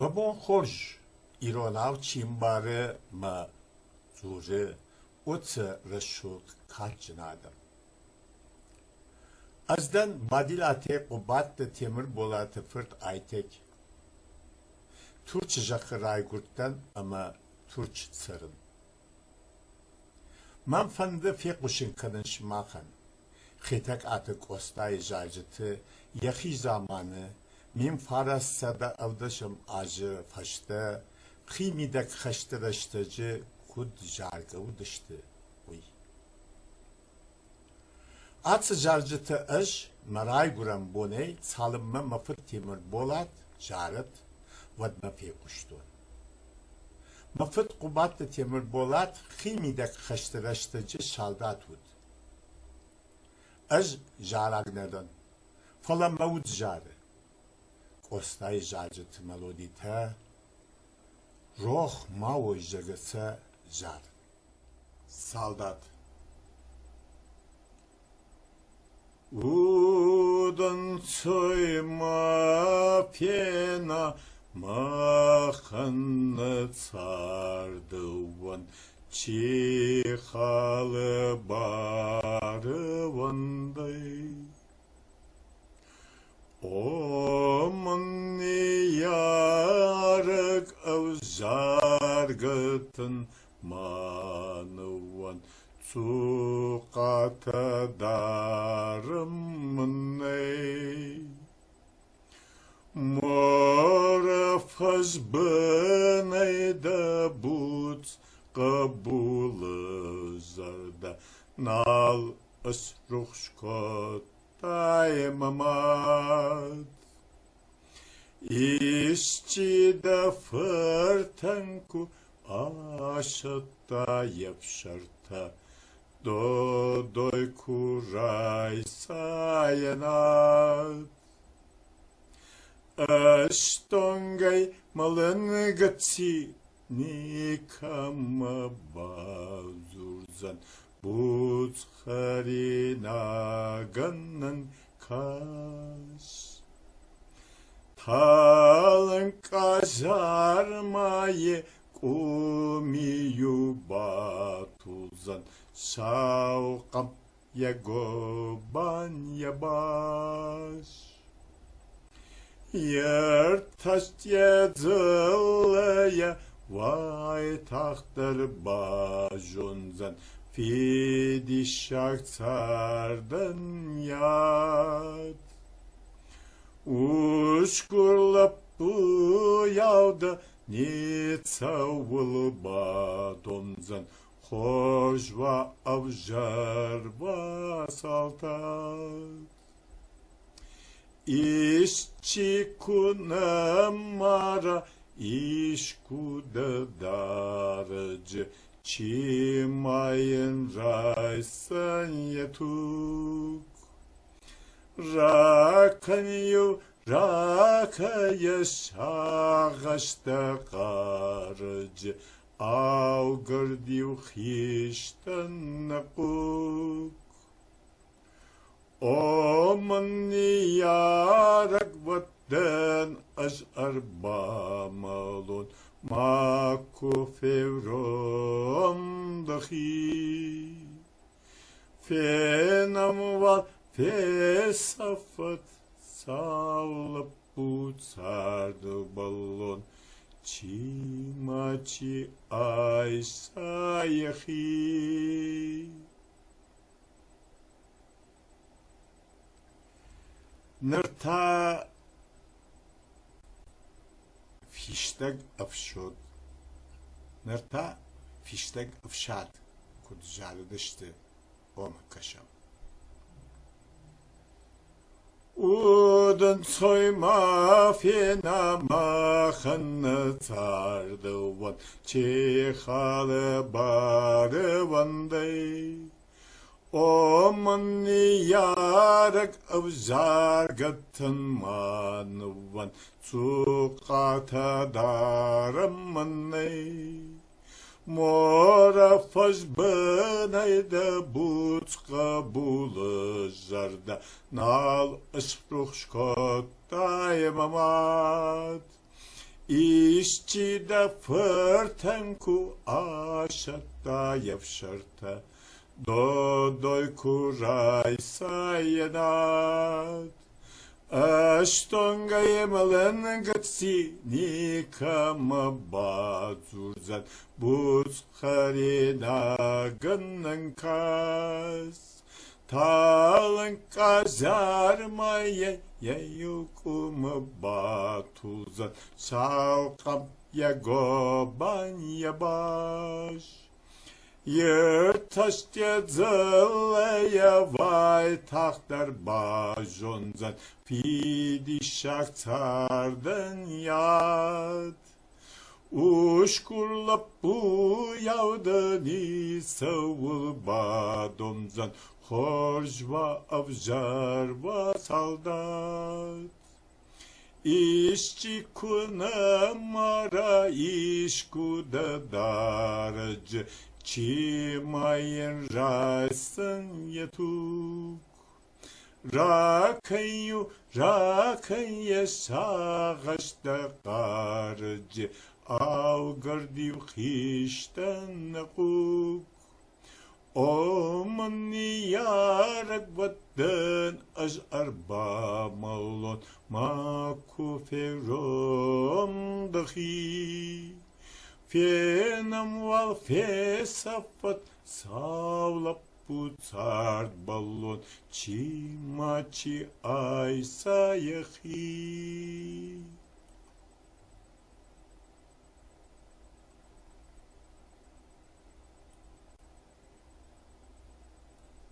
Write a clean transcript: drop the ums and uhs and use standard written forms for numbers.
Babon hoş, İronav çimbare ma zure, otsa reşuk kaçınadım. Azdan badilate obat da temir bolatı fırt aytek. Turç jakı raygurttan ama Turç sarın. Man fandı fekuşun kadın şmakan. Khitak atık ostay jajıtı, yahi zamanı, min faras sada avdaşım acı faşta, khimidak khaştırıştıcı kud jargı udıştı. Uy. Atsı jarjıtı aş, maray guram boney, salımma mafıt timur bolat, jarıt, vadma fekuştu. Mafıt kubat timur bolat, khimidak khaştırıştıcı şaldat ud. Az jaragnadan, falan mavud jarı. Ostay jarjıtı melodita, roh mavo jagısa jar. Saldat. Udan soyma pena, mahanı sardıvan, çihalı barı vanday. Oman yarık avzargıtın manıvan, Sukata darımın ey. Morafaz bınayda but kabulü zarda, nal ısruhşkot daymamat. İşçi de fırtanku aşıtta yapşarta, doy kuray sayanat. Aştongay malın gatsi nikama bazurzan, buz harina gannan kaş. Talın kajarmaye kumiyu batuzan, şavkam yagoban yabaş. Yer taş yazılaya, vay tahtır bajunzan, fidi şartsardan yad. Uşkurlap bu yavda, ne savul badonzan, hoş va avjar va saltat. İşçi kunamara, iş kuda darıcı, çimayın raysan yatuk. Rakanyu rakaya şağaşta karıcı, av gırdiyu hişten nakuk. Oman yarak vatan aşar bamalon, maku fevrom dahi. Fenam var fesafat, savlap uçardı balon, çimaçi ay sayahi. Nırta fiştek afşot, nırta fiştek afşat, kudjarı dıştı, oma kaşam. Udun soyma fena mahanı tardıvan, çihalı barı vanday. Oman yarak avzar gatın manuvan, sukata darımın ey. Morafaz bınayda but kabulü zarda, nal ısruh şkot daymamat. İşçi de fırtenku aşatta yevşarta, dodoy kuray sayenat. Ashtonga yemalen gatsi nikama bazurzat, buz harina gannan kas. Talın kazarmaya yayukuma batuzat, şalkam ya goban ya baş. Yırtaş zılaya vay taktar bajonzat, pidi şaktardan yad. Uşkurlap bu yavdani savul badomzan, Хоржва avjarva saldat. İşçi kuna mara işkuda daracı, çimayın raysın yatuk. Rakayı sağaçta qarıcı, avgardiv xişten nakuk. Omni yarak vatdan az arba malon ma kuferom dahi. Fenam val fesafat savlap putsart balon çi maçi ay sayahi.